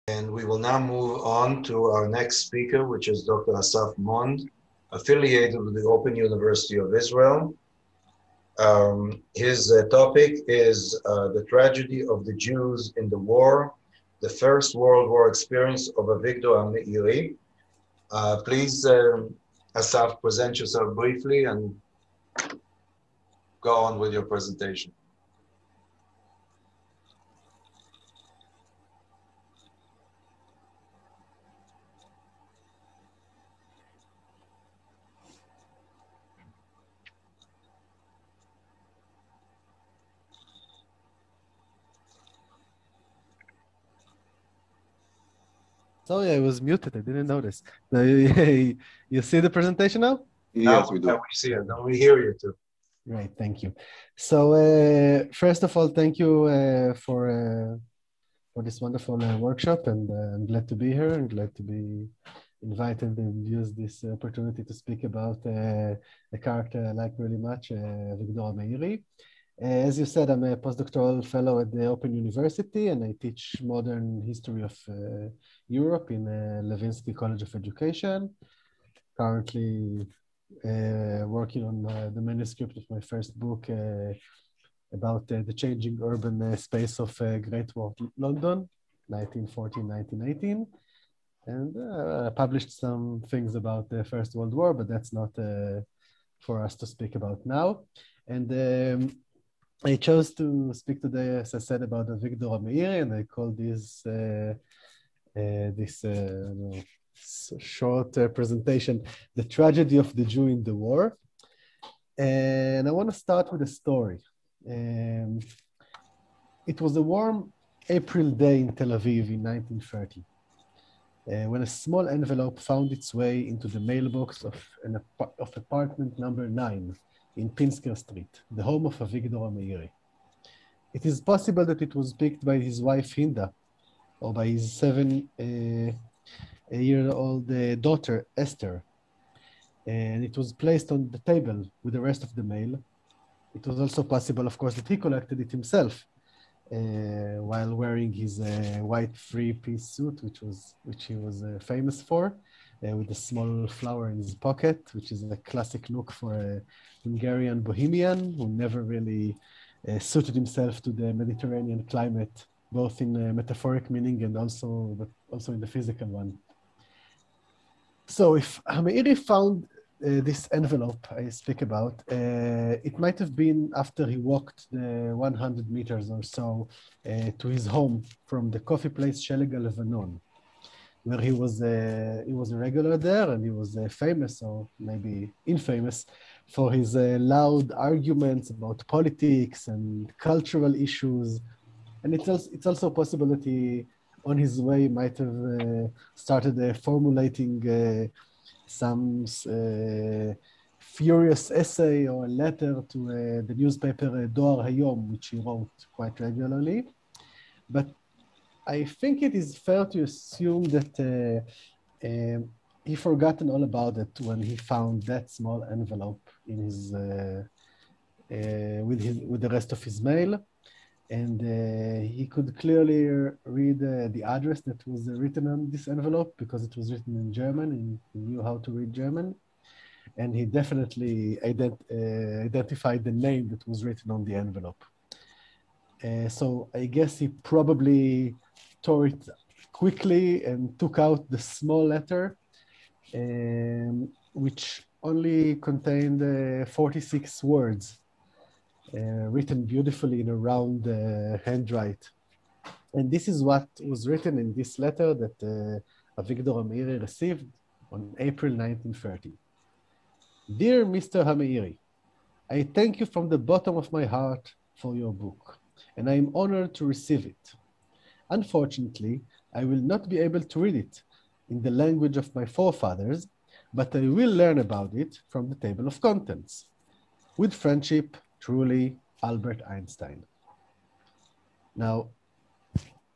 And we will now move on to our next speaker, which is Dr. Assaf Mond, affiliated with the Open University of Israel. His topic is the tragedy of the Jews in the war, the First World War experience of Avigdor Hameiri. Please, Assaf, present yourself briefly and go on with your presentation. Sorry, I was muted. I didn't notice. Now, you see the presentation now? Yes, we do. We see it. Now we hear you too. Great, thank you. So first of all, thank you for this wonderful workshop, and I'm glad to be here and glad to be invited and use this opportunity to speak about a character I like really much, Avigdor Hameiri. As you said, I'm a postdoctoral fellow at the Open University, and I teach modern history of Europe in Levinsky College of Education. Currently working on the manuscript of my first book about the changing urban space of Great War London, 1914-1918. And I published some things about the First World War, but that's not for us to speak about now. And I chose to speak today, as I said, about Avigdor Hameiri, and I call this short presentation, The Tragedy of the Jew in the War. And I want to start with a story. It was a warm April day in Tel Aviv in 1930, when a small envelope found its way into the mailbox of apartment number 9 in Pinsker Street, the home of Avigdor Hameiri. It is possible that it was picked by his wife Hinda, or by his 7-year-old daughter Esther, and it was placed on the table with the rest of the mail. It was also possible, of course, that he collected it himself while wearing his white three-piece suit, which he was famous for, with a small flower in his pocket, which is a classic look for a Hungarian bohemian who never really suited himself to the Mediterranean climate, both in metaphoric meaning and also in the physical one. So if Hameiri found this envelope I speak about, it might have been after he walked the 100 meters or so to his home from the coffee place Shelega Lebanon, where he was a regular there, and he was famous, or maybe infamous, for his loud arguments about politics and cultural issues. And it's also possible that he, on his way, might have started formulating some furious essay or a letter to the newspaper Doar Hayom, which he wrote quite regularly. But I think it is fair to assume that he forgotten all about it when he found that small envelope in his with the rest of his mail, and he could clearly read the address that was written on this envelope because it was written in German, and he knew how to read German, and he definitely identified the name that was written on the envelope. So I guess he probably tore it quickly and took out the small letter, which only contained 46 words, written beautifully in a round handwrite. And this is what was written in this letter that Avigdor Hameiri received on April 1930. Dear Mr. Hameiri, I thank you from the bottom of my heart for your book, and I am honored to receive it. Unfortunately, I will not be able to read it in the language of my forefathers, but I will learn about it from the table of contents. With friendship, truly, Albert Einstein. Now,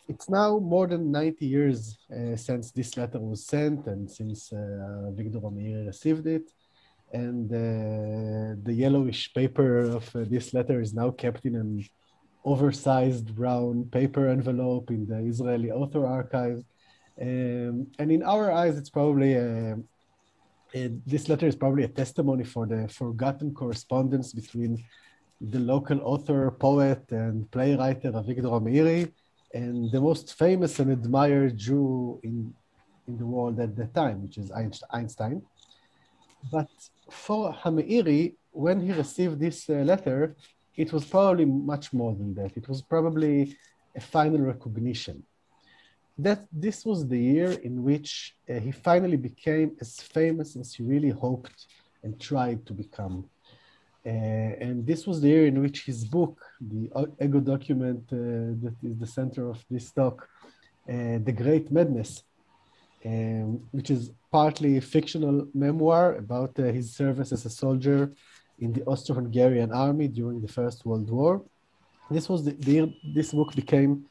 it's now more than 90 years since this letter was sent and since Avigdor Hameiri received it. And the yellowish paper of this letter is now kept in an oversized brown paper envelope in the Israeli Author Archive. And in our eyes, it's probably this letter is probably a testimony for the forgotten correspondence between the local author, poet, and playwright Avigdor Hameiri, and the most famous and admired Jew in the world at that time, which is Einstein. But for Hameiri, when he received this letter, it was probably much more than that. It was probably a final recognition that this was the year in which he finally became as famous as he really hoped and tried to become. And this was the year in which his book, the ego document that is the center of this talk, The Great Madness, which is partly a fictional memoir about his service as a soldier in the Austro-Hungarian army during the First World War. This was the year this book became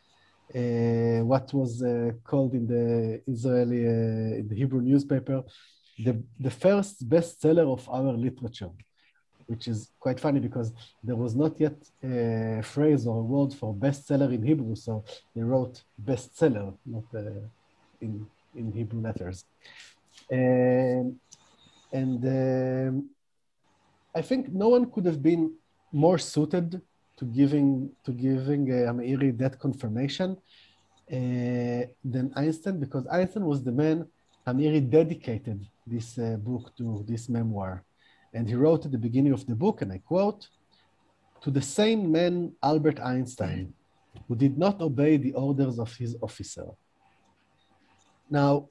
what was called in the Israeli, in the Hebrew newspaper, the first bestseller of our literature, which is quite funny because there was not yet a phrase or a word for bestseller in Hebrew, so they wrote bestseller, not in Hebrew letters. And I think no one could have been more suited to giving Hameiri that confirmation than Einstein, because Einstein was the man Hameiri dedicated this book to, this memoir. And he wrote at the beginning of the book, and I quote, "To the same man, Albert Einstein, who did not obey the orders of his officer." Now,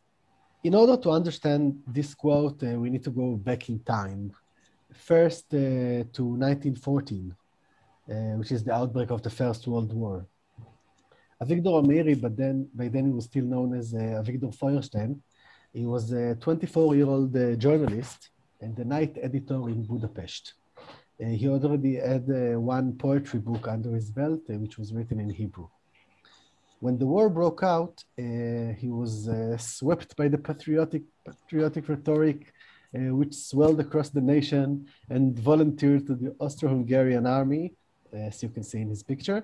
in order to understand this quote, we need to go back in time. First to 1914, which is the outbreak of the First World War. Avigdor Hameiri, but by then he was still known as Avigdor Feuerstein. He was a 24-year-old journalist and the night editor in Budapest. He already had one poetry book under his belt, which was written in Hebrew. When the war broke out, he was swept by the patriotic rhetoric, which swelled across the nation, and volunteered to the Austro-Hungarian army, as you can see in his picture,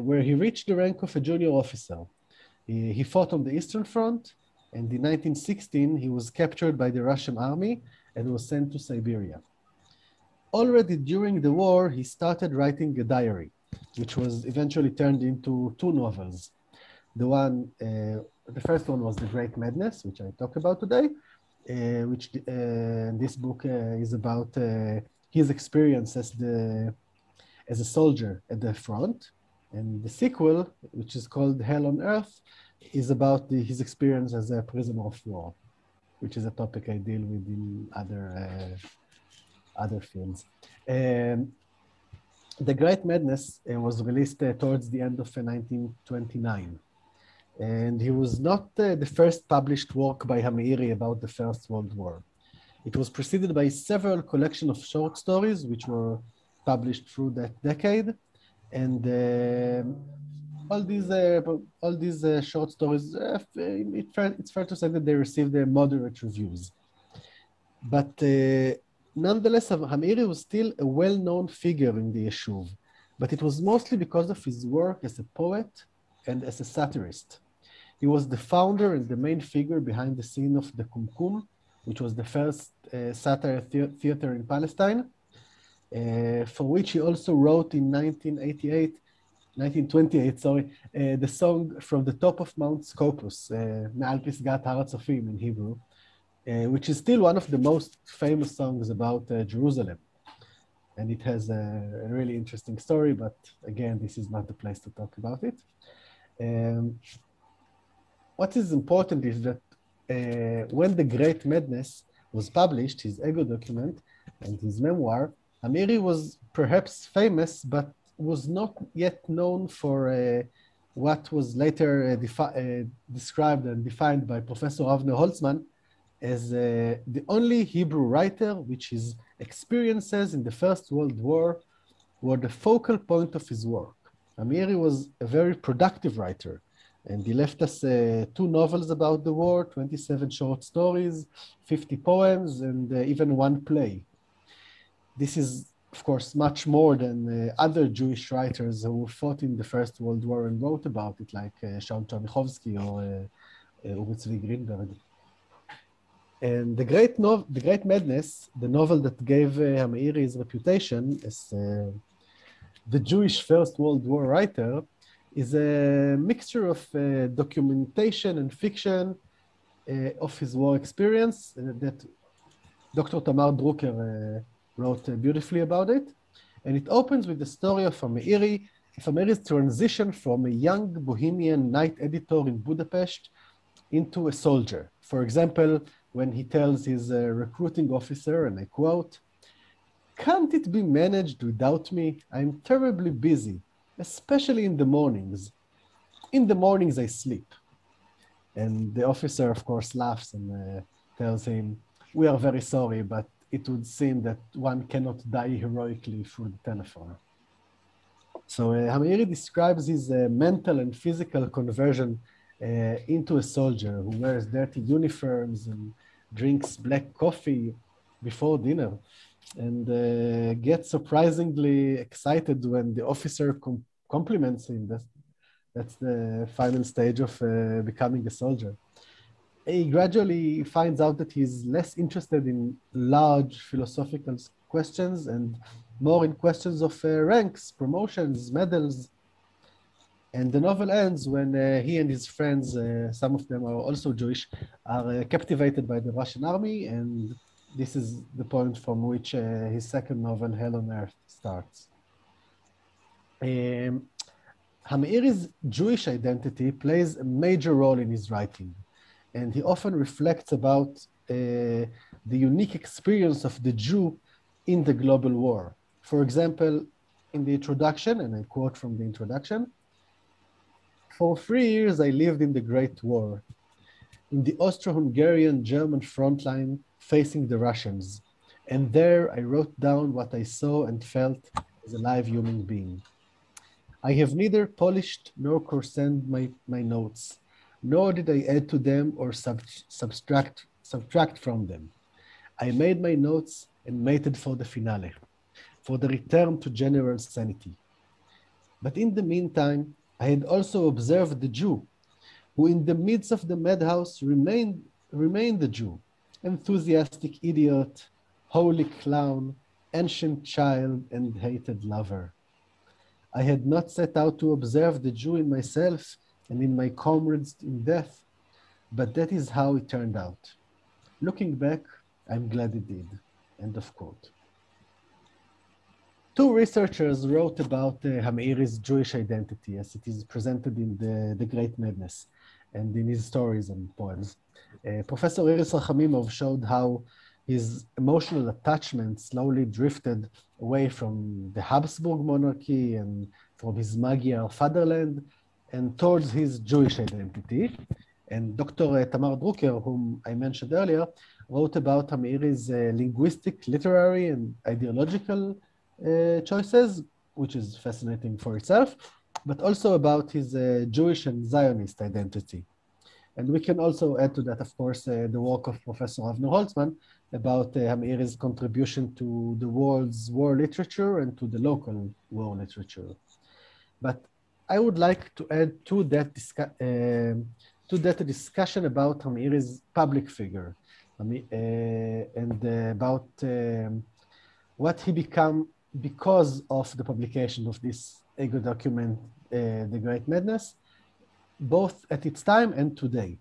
where he reached the rank of a junior officer. He fought on the Eastern Front, and in 1916, he was captured by the Russian army and was sent to Siberia. Already during the war, he started writing a diary, which was eventually turned into two novels. The first one was The Great Madness, which I talked about today, which this book is about his experience as a soldier at the front. And the sequel, which is called Hell on Earth, is about his experience as a prisoner of war, which is a topic I deal with in other fields. The Great Madness was released towards the end of 1929. And he was not the first published work by Hameiri about the First World War. It was preceded by several collections of short stories, which were published through that decade. And all these short stories, it's fair to say that they received moderate reviews. But nonetheless, Hameiri was still a well-known figure in the Yeshuv, but it was mostly because of his work as a poet and as a satirist. He was the founder and the main figure behind the scene of the Kumkum, which was the first satire theater in Palestine, for which he also wrote in 1928, the song From the Top of Mount Scopus, Me'al Pisgat Har HaTzofim in Hebrew, which is still one of the most famous songs about Jerusalem. And it has a really interesting story, but again, this is not the place to talk about it. What is important is that when The Great Madness was published, his ego document and his memoir, Hameiri was perhaps famous, but was not yet known for what was later described and defined by Professor Avner Holtzman as the only Hebrew writer which his experiences in the First World War were the focal point of his work. Hameiri was a very productive writer, and he left us 2 novels about the war, 27 short stories, 50 poems, and even 1 play. This is, of course, much more than other Jewish writers who fought in the First World War and wrote about it, like Shaul Chernychovsky Uri Tzvi Greenberg. And The Great Madness, the novel that gave Hameiri his reputation as the Jewish First World War writer, is a mixture of documentation and fiction of his war experience that Dr. Tamar Drucker wrote beautifully about it. And it opens with the story of Hameiri's transition from a young bohemian night editor in Budapest into a soldier. For example, when he tells his recruiting officer, and I quote, "Can't it be managed without me? I'm terribly busy, especially in the mornings. In the mornings I sleep." And the officer, of course, laughs and tells him, "We are very sorry, but it would seem that one cannot die heroically through the telephone." So Hameiri describes his mental and physical conversion into a soldier who wears dirty uniforms and drinks black coffee before dinner, and gets surprisingly excited when the officer compliments him. That's the final stage of becoming a soldier. He gradually finds out that he's less interested in large philosophical questions and more in questions of ranks, promotions, medals. And the novel ends when he and his friends, some of them are also Jewish, are captivated by the Russian army, and this is the point from which his second novel, Hell on Earth, starts. Hameiri's Jewish identity plays a major role in his writing, and he often reflects about the unique experience of the Jew in the global war. For example, in the introduction, and I quote from the introduction, "For 3 years I lived in the Great War, in the Austro-Hungarian German front line facing the Russians, and there I wrote down what I saw and felt as a live human being. I have neither polished nor coarsened my notes, nor did I add to them or subtract from them. I made my notes and waited for the finale, for the return to general sanity. But in the meantime, I had also observed the Jew, who in the midst of the madhouse remained the Jew, enthusiastic idiot, holy clown, ancient child, and hated lover. I had not set out to observe the Jew in myself and in my comrades in death, but that is how it turned out. Looking back, I'm glad it did." End of quote. Two researchers wrote about Hameiri's Jewish identity as it is presented in the Great Madness and in his stories and poems. Professor Iris Rachamimov showed how his emotional attachment slowly drifted away from the Habsburg monarchy and from his Magyar fatherland and towards his Jewish identity. And Dr. Tamar Drucker, whom I mentioned earlier, wrote about Hameiri's linguistic, literary, and ideological choices, which is fascinating for itself, but also about his Jewish and Zionist identity. And we can also add to that, of course, the work of Professor Avner Holtzman about Hameiri's contribution to the world's war literature and to the local war literature. But I would like to add to that a discussion about Hameiri's public figure and about what he became because of the publication of this ego document, The Great Madness, both at its time and today.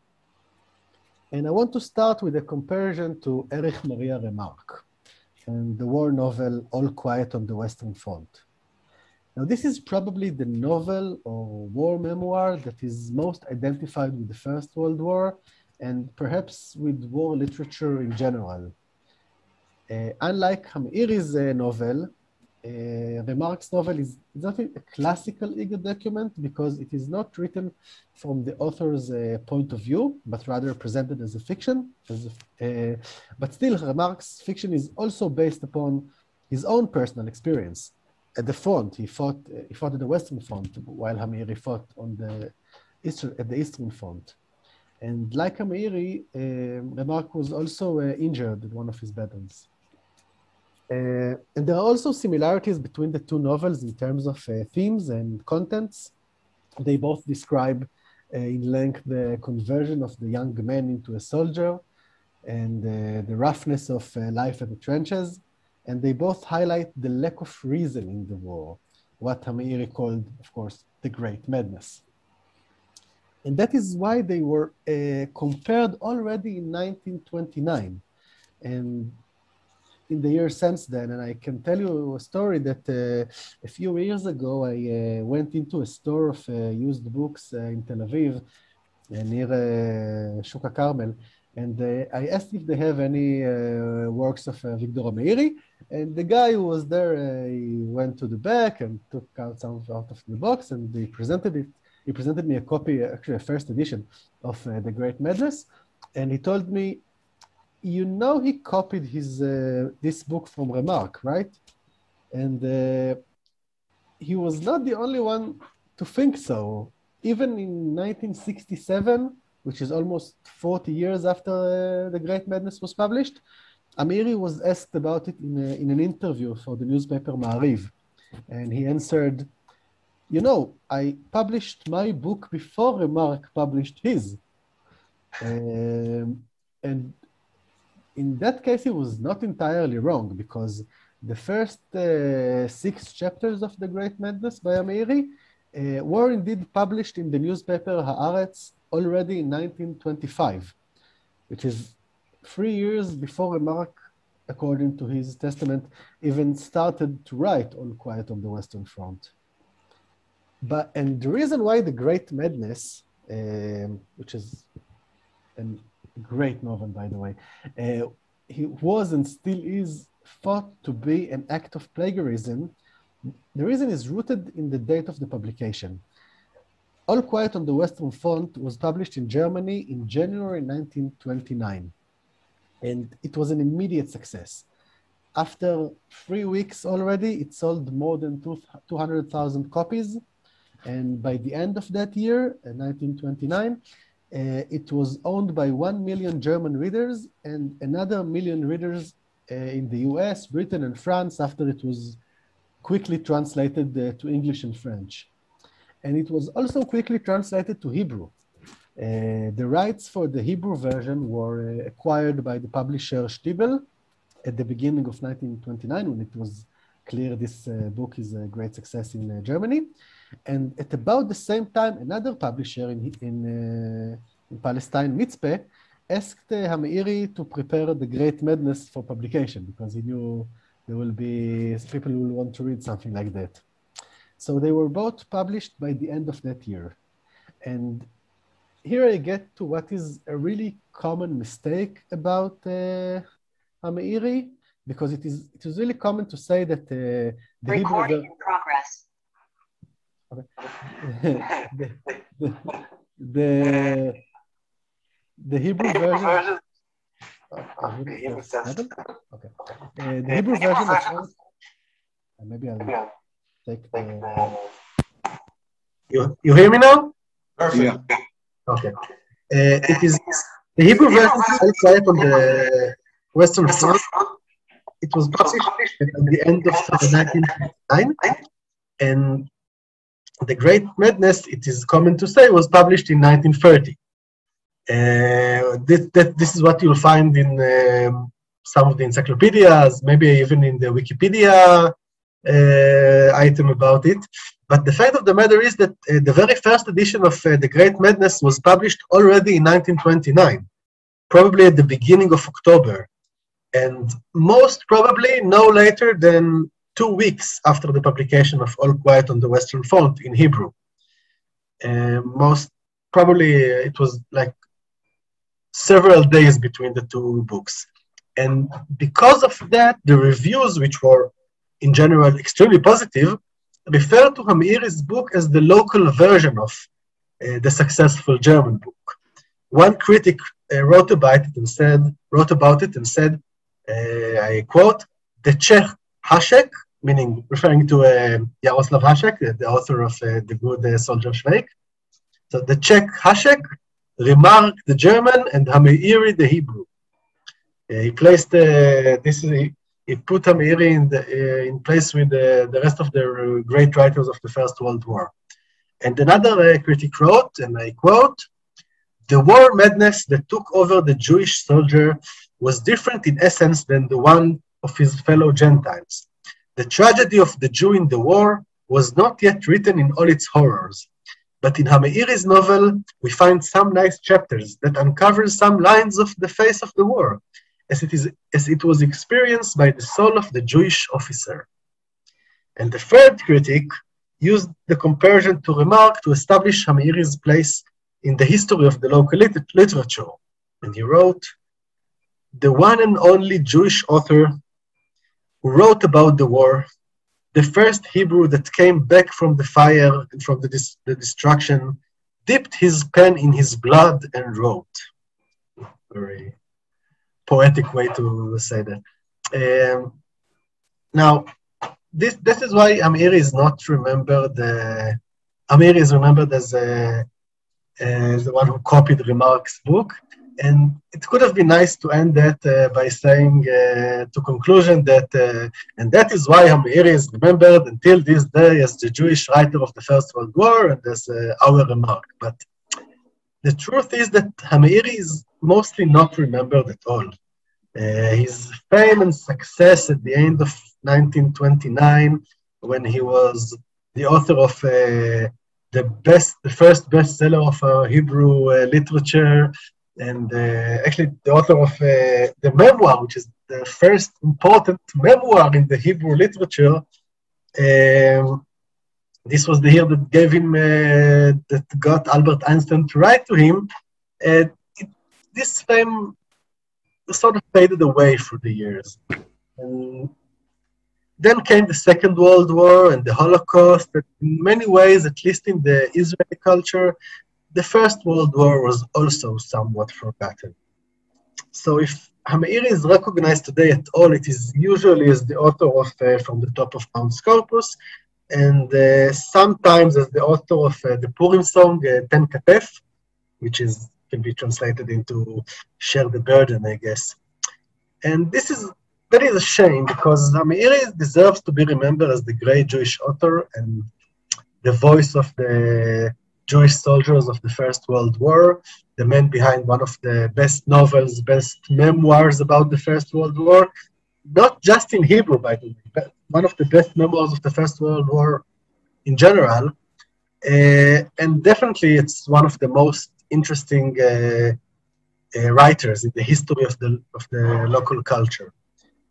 And I want to start with a comparison to Erich Maria Remarque and the war novel All Quiet on the Western Front. Now, this is probably the novel or war memoir that is most identified with the First World War and perhaps with war literature in general. Unlike Hameiri's novel, Remarque's novel is not a classical ego document because it is not written from the author's point of view, but rather presented as a fiction. But still, Remarque's fiction is also based upon his own personal experience. At the front, he fought at the Western Front, while Hameiri fought at the Eastern Front. And like Hameiri, Remarque was also injured in one of his battles. And there are also similarities between the two novels in terms of themes and contents. They both describe in length the conversion of the young man into a soldier and the roughness of life at the trenches. And they both highlight the lack of reason in the war, what Hameiri called, of course, the Great Madness. And that is why they were compared already in 1929. And in the years since then, and I can tell you a story that a few years ago, I went into a store of used books in Tel Aviv, near Shuk HaCarmel, and I asked if they have any works of Avigdor Hameiri, and the guy who was there, he went to the back and took out some out of the box, and he presented it. He presented me a copy, actually a first edition of The Great Madness, and he told me, you know, he copied his this book from Remarque, right? And he was not the only one to think so. Even in 1967, which is almost 40 years after The Great Madness was published, Hameiri was asked about it in an interview for the newspaper Ma'ariv. And he answered, you know, I published my book before Remarque published his. And in that case, he was not entirely wrong, because the first 6 chapters of The Great Madness by Hameiri were indeed published in the newspaper Haaretz already in 1925, which is 3 years before Remarque, according to his testament, even started to write All Quiet on the Western Front. And the reason why The Great Madness, which is a great novel, by the way, he was and still is thought to be an act of plagiarism. The reason is rooted in the date of the publication. All Quiet on the Western Front was published in Germany in January 1929, and it was an immediate success. After 3 weeks already, it sold more than 200,000 copies, and by the end of that year, 1929, it was owned by 1 million German readers and another million readers in the US, Britain, and France after it was quickly translated to English and French. And it was also quickly translated to Hebrew. The rights for the Hebrew version were acquired by the publisher Stiebel at the beginning of 1929, when it was clear this book is a great success in Germany. And at about the same time, another publisher in Palestine, Mitzpeh, asked Hameiri to prepare The Great Madness for publication, because he knew there will be people who will want to read something like that. So they were both published by the end of that year. And here I get to what is a really common mistake about Hameiri, because it is really common to say that the Recording in progress. The Hebrew version. Okay. The Hebrew version of maybe I'll take the. You hear me now? Perfect. Yeah. Okay. It is the Hebrew version of All Quiet on the Western Front. It was published at the end of 1959, and The Great Madness, it is common to say, was published in 1930. This is what you'll find in some of the encyclopedias, maybe even in the Wikipedia item about it. But the fact of the matter is that the very first edition of The Great Madness was published already in 1929, probably at the beginning of October, and most probably no later than 2 weeks after the publication of All Quiet on the Western Front in Hebrew. Most probably it was like several days between the 2 books. And because of that, the reviews, which were in general extremely positive, refer to Hameiri's book as the local version of the successful German book. One critic wrote about it and said, I quote, "The Czech Hašek," meaning referring to Jaroslav Hašek, the author of The Good Soldier Schweik. So the Czech Hašek, Remarque the German, and Hameiri the Hebrew. He placed he put Hameiri in place with the rest of the great writers of the First World War. And another critic wrote, and I quote, "The war madness that took over the Jewish soldier was different in essence than the one of his fellow Gentiles. The tragedy of the Jew in the war was not yet written in all its horrors. But in Hameiri's novel, we find some nice chapters that uncover some lines of the face of the war, as it was experienced by the soul of the Jewish officer." And the third critic used the comparison to remark to establish Hameiri's place in the history of the local literature. And he wrote, "The one and only Jewish author who wrote about the war, the first Hebrew that came back from the fire and from the destruction, dipped his pen in his blood and wrote." Very poetic way to say that. Now, this is why Hameiri is not remembered. Hameiri is remembered as the one who copied Remarque's book. And it could have been nice to end that by saying to conclusion that, and that is why Hameiri is remembered until this day as the Jewish writer of the First World War and as our Remarque. But the truth is that Hameiri is mostly not remembered at all. His fame and success at the end of 1929, when he was the author of the first bestseller of Hebrew literature, and actually the author of the memoir, which is the first important memoir in the Hebrew literature. This was the year that gave him, that got Albert Einstein to write to him. This fame sort of faded away through the years. And then came the Second World War and the Holocaust. And in many ways, at least in the Israeli culture, the First World War was also somewhat forgotten. So if Hameiri is recognized today at all, it is usually as the author of From the Top of Mount Scopus, and sometimes as the author of the Purim song, Ten Katef, which can be translated into Share the Burden, I guess. And that is a shame, because Hameiri deserves to be remembered as the great Jewish author and the voice of the Jewish soldiers of the First World War, the man behind one of the best novels, best memoirs about the First World War, not just in Hebrew, by the way, but one of the best memoirs of the First World War in general. And definitely it's one of the most interesting writers in the history of the local culture.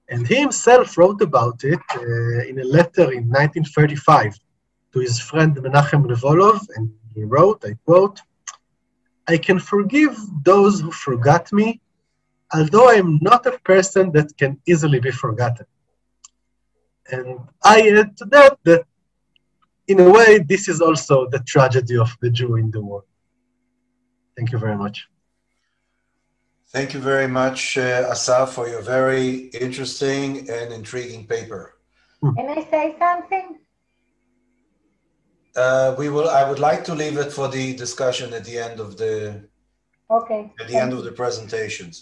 And he himself wrote about it in a letter in 1935 to his friend Menachem Revolov, and he wrote, I quote, "I can forgive those who forgot me, although I am not a person that can easily be forgotten." And I add to that in a way, this is also the tragedy of the Jew in the war. Thank you very much. Thank you very much, Assaf, for your very interesting and intriguing paper. Can I say something? I would like to leave it for the discussion at the end of the Okay. presentations.